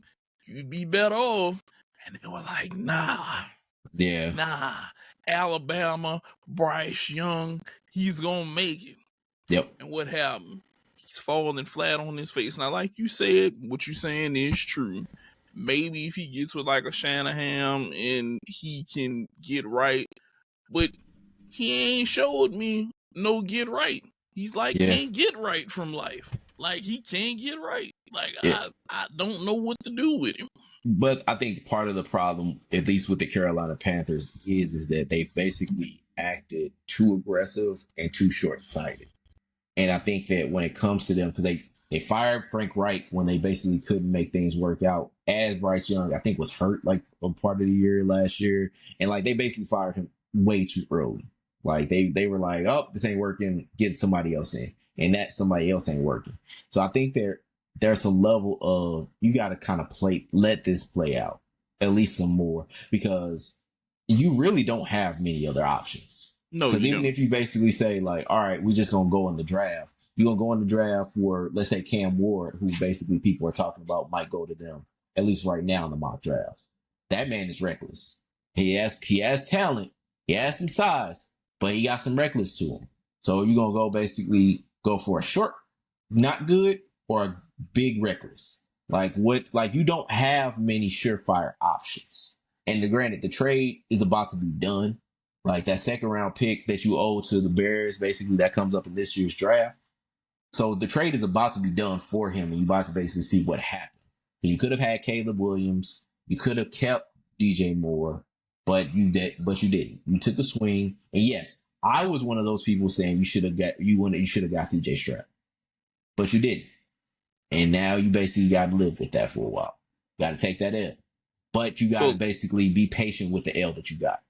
you'd be better off. And they were like, nah. Alabama, Bryce Young, he's gonna make it. Yep. And what happened? He's falling flat on his face. Now, like you said, what you're saying is true. Maybe if he gets with like a Shanahan and he can get right, but he ain't showed me no get right. He's like, can't get right from life. Like, he can't get right. Like, I don't know what to do with him. But I think part of the problem, at least with the Carolina Panthers, is that they've basically acted too aggressive and too short-sighted. And I think that when it comes to them, because they fired Frank Reich when they basically couldn't make things work out, as Bryce Young, I think, was hurt like a part of the year last year. And like they basically fired him way too early. Like they were like, oh, this ain't working, get somebody else in. And that somebody else ain't working. So I think there's a level of you got to kind of let this play out at least some more, because you really don't have many other options. No, because even if you basically say like, all right, we just going to go in the draft, you're going to go in the draft for, let's say, Cam Ward, who basically people are talking about might go to them, at least right now in the mock drafts. That man is reckless. He has talent. He has some size, but he got some reckless to him. So you're going to basically go for a short, not good, or a big reckless. Like you don't have many surefire options. And granted, the trade is about to be done. Like that second round pick that you owe to the Bears, basically that comes up in this year's draft. So the trade is about to be done for him, and you're about to basically see what happened. You could have had Caleb Williams, you could have kept DJ Moore, but you didn't. You took a swing, and yes, I was one of those people saying you should have got CJ Stroud, but you didn't. And now you basically got to live with that for a while. Got to take that L, but you got to basically be patient with the L that you got.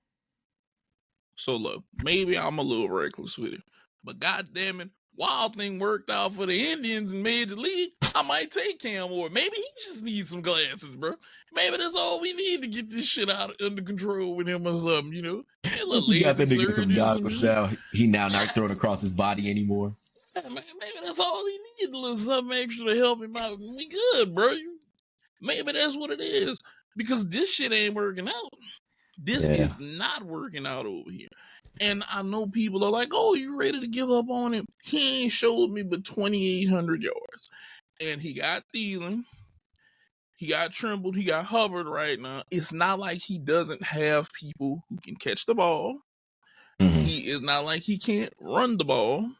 So look, maybe I'm a little reckless with it, but goddamn it, Wild Thing worked out for the Indians in Major League. I might take Cam Ward. Maybe he just needs some glasses, bro. Maybe that's all we need to get this shit under control with him or something, you know? He got that nigga some goggles now. He now not thrown across his body anymore. Maybe that's all he needs, a little something extra to help him out. We good, bro. Maybe that's what it is. Because this shit ain't working out. This is not working out over here. And I know people are like, oh, you ready to give up on him? He ain't showed me but 2,800 yards. And he got Thielen. He got Trimble. He got Hubbard right now. It's not like he doesn't have people who can catch the ball. Mm-hmm. He is not like he can't run the ball.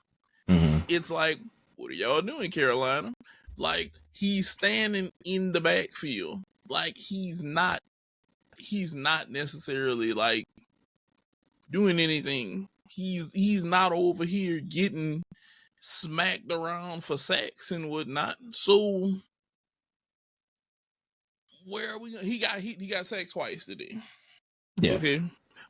Mm-hmm. It's like, what are y'all doing, Carolina? Like, he's standing in the backfield. Like, he's not necessarily like doing anything. He's not over here getting smacked around for sacks and whatnot. So where are we going? He got sacked twice today. Yeah. Okay.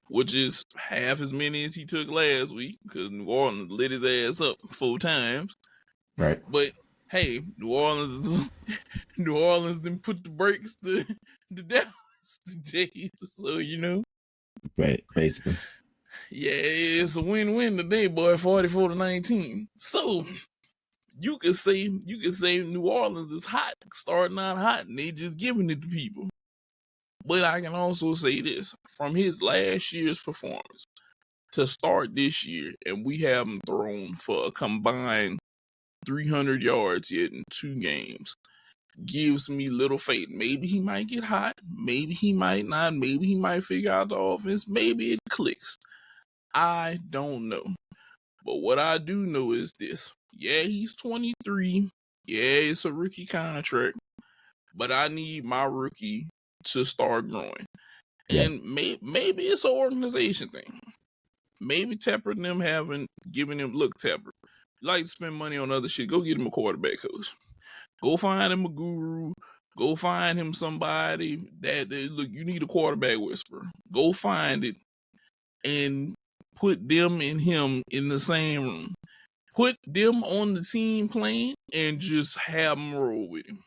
Which is half as many as he took last week, because New Orleans lit his ass up 4 times. Right. But hey, New Orleans didn't put the brakes to Dallas today. So, you know. Right, basically. Yeah, it's a win-win today, boy, 44-19. So you could say New Orleans is hot, starting out hot, and they just giving it to people. But I can also say this, from his last year's performance to start this year, and we haven't thrown for a combined 300 yards yet in 2 games, gives me little faith. Maybe he might get hot, maybe he might not, maybe he might figure out the offense, maybe it clicks. I don't know. But what I do know is this. Yeah, he's 23. Yeah, it's a rookie contract. But I need my rookie to start growing. Yeah. And maybe it's an organization thing. Maybe Tepper and them haven't given him, look, Tepper, you like to spend money on other shit, go get him a quarterback coach. Go find him a guru. Go find him somebody that, look, you need a quarterback whisperer. Go find it and put them and him in the same room. Put them on the team playing and just have them roll with him.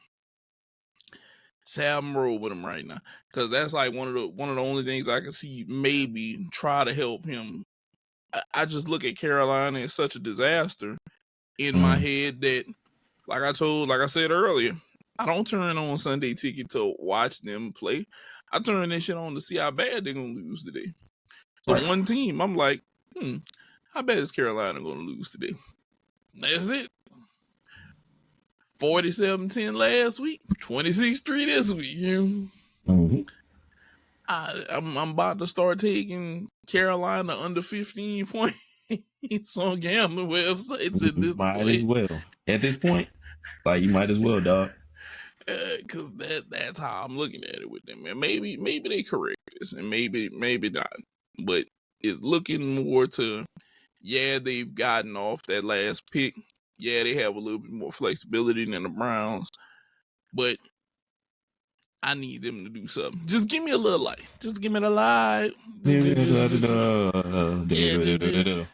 Just have them roll with him right now, because that's like one of the only things I can see maybe try to help him. I just look at Carolina as such a disaster in my head that, like I said earlier, I don't turn on Sunday Ticket to watch them play. I turn this shit on to see how bad they're gonna lose today. So one team, I'm like, how bad is Carolina gonna lose today? That's it. 47-10 last week, 26-3 this week. I'm about to start taking Carolina under 15 points on gambling websites at this point. Might as well. At this point, like, you might as well, dog. Because that's how I'm looking at it with them, man. Maybe they correct this, and maybe not. But it's looking more to, yeah, they've gotten off that last pick. Yeah, they have a little bit more flexibility than the Browns, but I need them to do something. Just give me a little light. Just give me the light.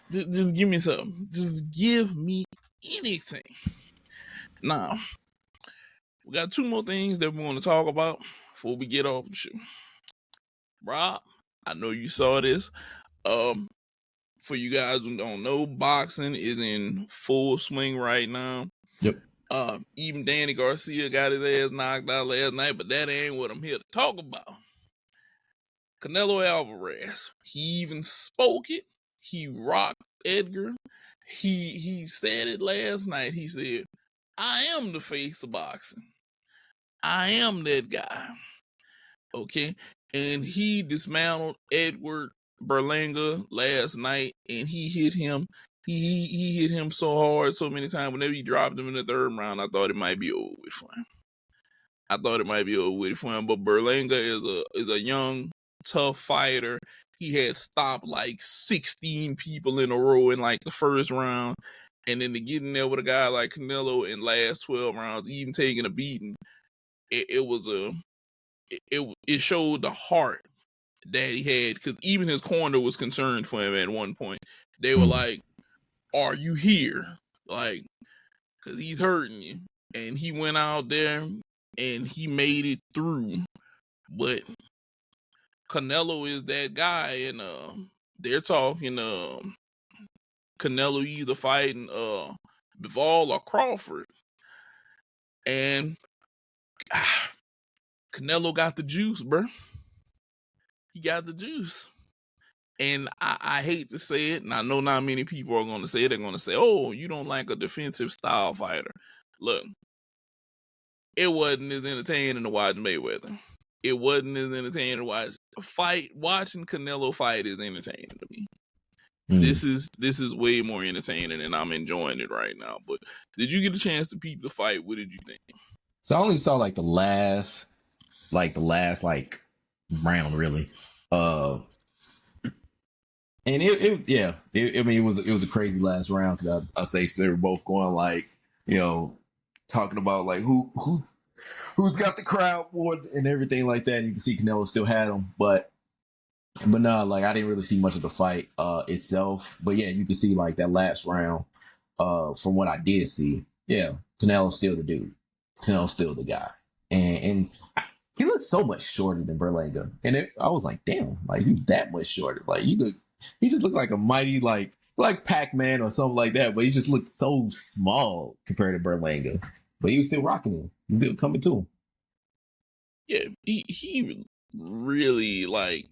Just give me something. Just give me anything. Now, we got two more things that we want to talk about before we get off the show. Rob, I know you saw this. For you guys who don't know, boxing is in full swing right now. Yep. Even Danny Garcia got his ass knocked out last night, but that ain't what I'm here to talk about. Canelo Alvarez, he even spoke it. He rocked Edgar. He said it last night. He said, I am the face of boxing. I am that guy. Okay? And he dismantled Edward Berlanga last night, and he hit him. He hit him so hard, so many times. Whenever he dropped him in the third round, I thought it might be over with for him. But Berlanga is a young, tough fighter. He had stopped like 16 people in a row in like the first round, and then to get in there with a guy like Canelo in last 12 rounds, even taking a beating, it showed the heart that he had, because even his corner was concerned for him at one point. They were like, are you here? Like, because he's hurting you. And he went out there and he made it through. But Canelo is that guy, and they're talking Canelo either fighting Bivol or Crawford. And Canelo got the juice, bro. He got the juice. And I hate to say it, and I know not many people are going to say it. They're going to say, oh, you don't like a defensive style fighter. Look, it wasn't as entertaining to watch Mayweather. It wasn't as entertaining to watch a fight. Watching Canelo fight is entertaining to me. This is way more entertaining, and I'm enjoying it right now. But did you get a chance to peep the fight? What did you think? So I only saw like the last round, really. And it was a crazy last round, because I say so they were both going like, talking about like who's got the crowd more and everything like that. And you can see Canelo still had him, but no, like I didn't really see much of the fight itself. But yeah, you can see like that last round. From what I did see, yeah, Canelo's still the dude. Canelo's still the guy, and he looks so much shorter than Berlanga. And I was like, damn, like he's that much shorter. Like he just looked like a mighty, like Pac-Man or something like that. But he just looked so small compared to Berlanga. But he was still rocking him. He was still coming to him. Yeah, he really, like,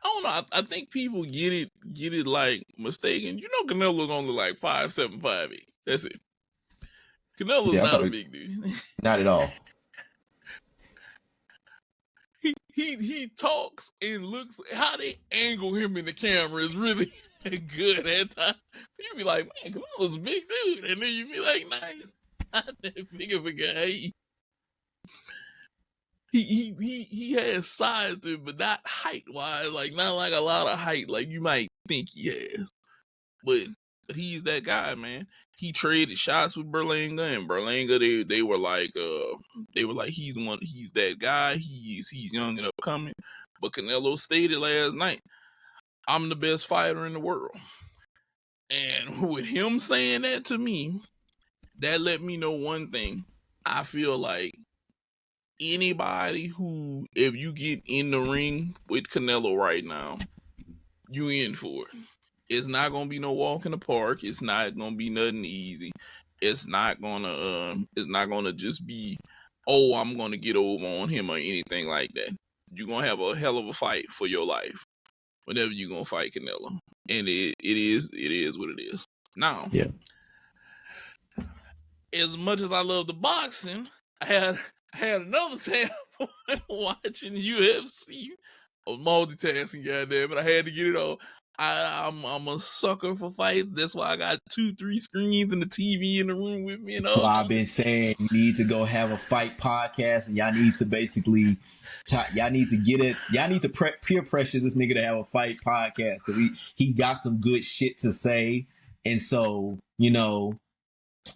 I don't know. I think people get it like mistaken. Canelo's only like 5'7", 5'8". That's it. Canelo's not a big dude. Not at all. He talks and looks, how they angle him in the camera is really good at time. You be like, man, Canelo's a big dude, and then you be like, nice. Not that big of a guy. He has size to it, but not height wise. Like not like a lot of height, like you might think he has. But he's that guy, man. He traded shots with Berlanga, and Berlanga they were like he's that guy. He's young and upcoming. But Canelo stated last night, I'm the best fighter in the world. And with him saying that to me, that let me know one thing. I feel like anybody who, if you get in the ring with Canelo right now, you in for it. It's not gonna be no walk in the park. It's not gonna be nothing easy. It's not gonna just be, oh, I'm gonna get over on him or anything like that. You're gonna have a hell of a fight for your life whenever you're gonna fight Canelo. And it is what it is. Now, yeah. As much as I love the boxing, I had another tab watching UFC. I was multitasking, goddamn it. I had to get it on. I'm a sucker for fights. That's why I got 2-3 screens and the TV in the room with me. Well, I've been saying you need to go have a fight podcast, and y'all need to basically, y'all need to get it. Y'all need to peer pressure this nigga to have a fight podcast because he got some good shit to say, and so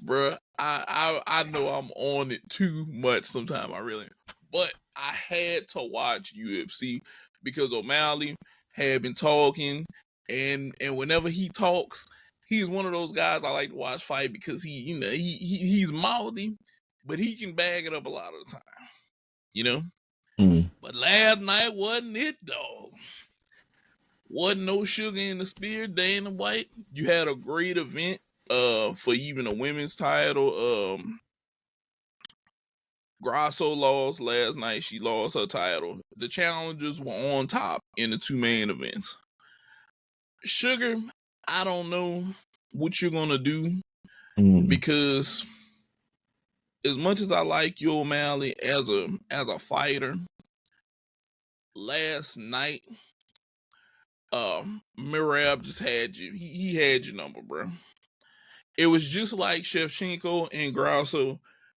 bruh, I know I'm on it too much sometimes. I really, but I had to watch UFC because O'Malley had been talking. And whenever he talks, he's one of those guys I like to watch fight because he's mouthy, but he can bag it up a lot of the time, But last night wasn't it, dog. Wasn't no sugar in the spear. Dana White, you had a great event for even a women's title. Grasso lost last night. She lost her title. The challengers were on top in the 2 main events. Sugar, I don't know what you're gonna do because as much as I like you, O'Malley, as a fighter, last night, Merab just had you. He had your number, bro. It was just like Shevchenko and Grasso.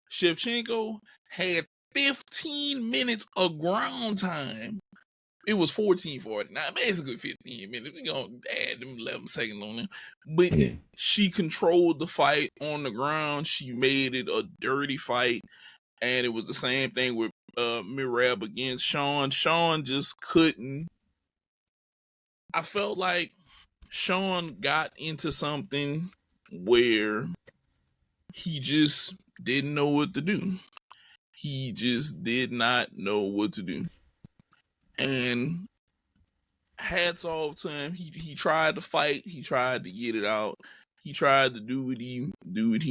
Shevchenko had 15 minutes of ground time. It was 14:49, basically 15 minutes. We're going to add them 11 seconds on there. But she controlled the fight on the ground. She made it a dirty fight. And it was the same thing with Merab against Sean. Sean just couldn't. I felt like Sean got into something where he just didn't know what to do. He just did not know what to do. And hats off to him. He tried to fight. He tried to get it out. He tried to do what he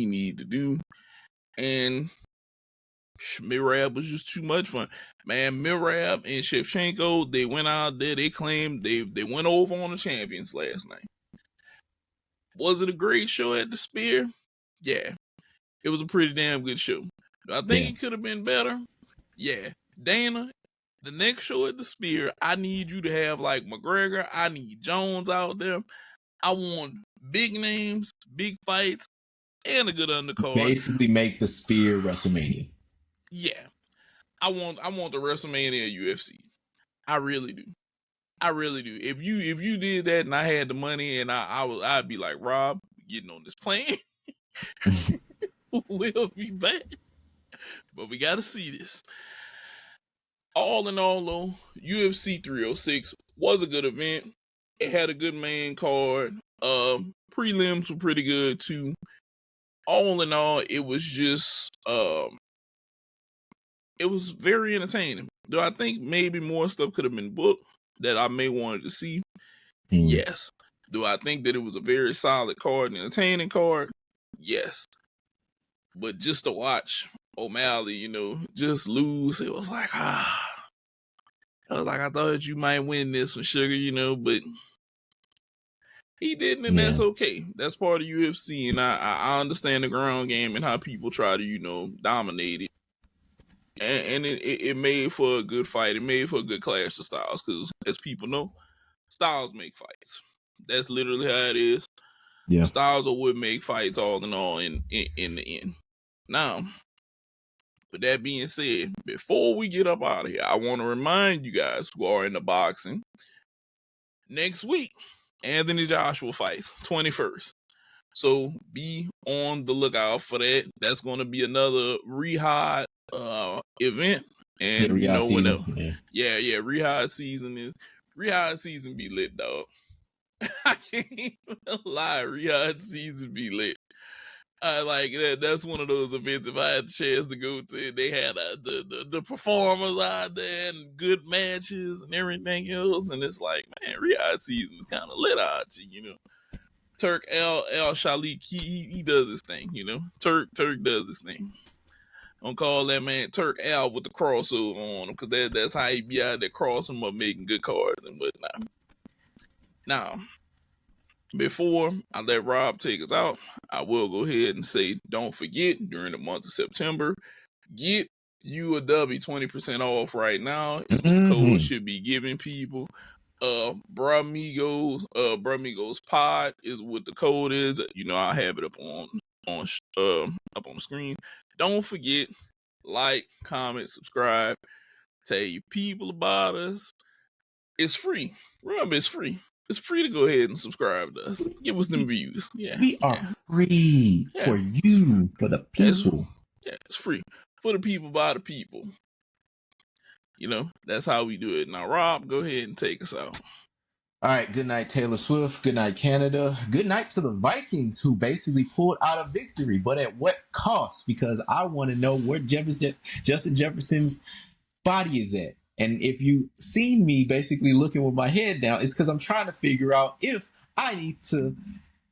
needed to do. And Merab was just too much fun. Man, Merab and Shevchenko, they went out there. They claimed they went over on the champions last night. Was it a great show at the Spear? Yeah. It was a pretty damn good show. Do I think it could have been better? Yeah. Dana, the next show at the Spear, I need you to have like McGregor. I need Jones out there. I want big names, big fights, and a good undercard. Basically make the Spear WrestleMania. Yeah. I want the WrestleMania UFC. I really do. I really do. If you did that and I had the money and I'd be like, Rob, getting on this plane. We'll be back. But we gotta see this. All in all, though, UFC 306 was a good event. It had a good main card. Prelims were pretty good too. All in all, it was just it was very entertaining. Do I think maybe more stuff could have been booked that I may wanted to see? Yes. Do I think that it was a very solid card and entertaining card? Yes. But just to watch O'Malley, just lose, it was like, I thought you might win this one, Sugar, but he didn't, and that's okay. That's part of UFC, and I understand the ground game and how people try to, dominate it. And it made for a good fight. It made for a good clash of styles because, as people know, styles make fights. That's literally how it is. Yeah. Styles are what make fights all in all in the end. Now, with that being said, before we get up out of here, I want to remind you guys who are into boxing, next week, Anthony Joshua fights, 21st. So be on the lookout for that. That's going to be another Rehab event. And you know, whenever, Rehab season be lit, dog. I can't even lie, Rehab season be lit. I like that. That's one of those events. If I had the chance to go to it, they had the performers out there and good matches and everything else. And it's like, man, Rehab season is kind of lit out, you know. Turk El Shalik, he does his thing, you know. Turk does his thing. Don't call that man Turk Al with the crossover on him, because that's how he be out there crossing him up, making good cards and whatnot. Now, before I let Rob take us out, I will go ahead and say, don't forget, during the month of September, get you a W 20% off right now. Is what the code should be giving people. Bramigos Pod is what the code is. You know, I have it up on the screen. Don't forget, like, comment, subscribe, tell your people about us. It's free. Remember, it's free. It's free to go ahead and subscribe to us. Give us them views. Yeah, we are free for you, for the people. It's free for the people, by the people. You know, that's how we do it. Now, Rob, go ahead and take us out. All right, good night, Taylor Swift. Good night, Canada. Good night to the Vikings, who basically pulled out a victory, but at what cost? Because I want to know where Justin Jefferson's body is at. And if you seen me basically looking with my head down, it's because I'm trying to figure out if I need to,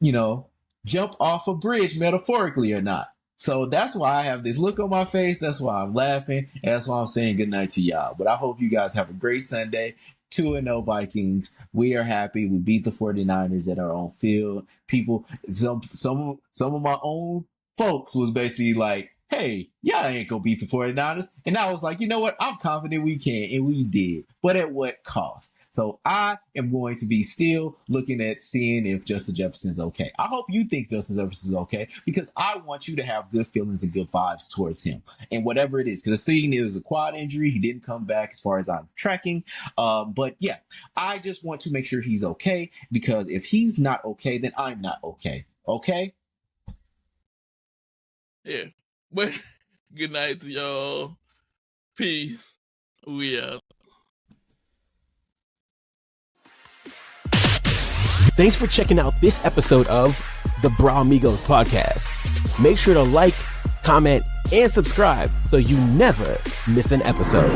you know, jump off a bridge metaphorically or not. So that's why I have this look on my face. That's why I'm laughing. And that's why I'm saying good night to y'all. But I hope you guys have a great Sunday. 2-0 Vikings. We are happy. We beat the 49ers at our own field. People, some of my own folks was basically like, hey, y'all ain't gonna beat the 49ers. And I was like, you know what? I'm confident we can. And we did. But at what cost? So I am going to be still looking at seeing if Justin Jefferson's okay. I hope you think Justin Jefferson's okay, because I want you to have good feelings and good vibes towards him. And whatever it is, because seeing it was a quad injury. He didn't come back as far as I'm tracking. But yeah, I just want to make sure he's okay, because if he's not okay, then I'm not okay. Okay? Yeah. But good night to y'all. Peace. We out. Thanks for checking out this episode of the Bramigos podcast. Make sure to like, comment, and subscribe so you never miss an episode.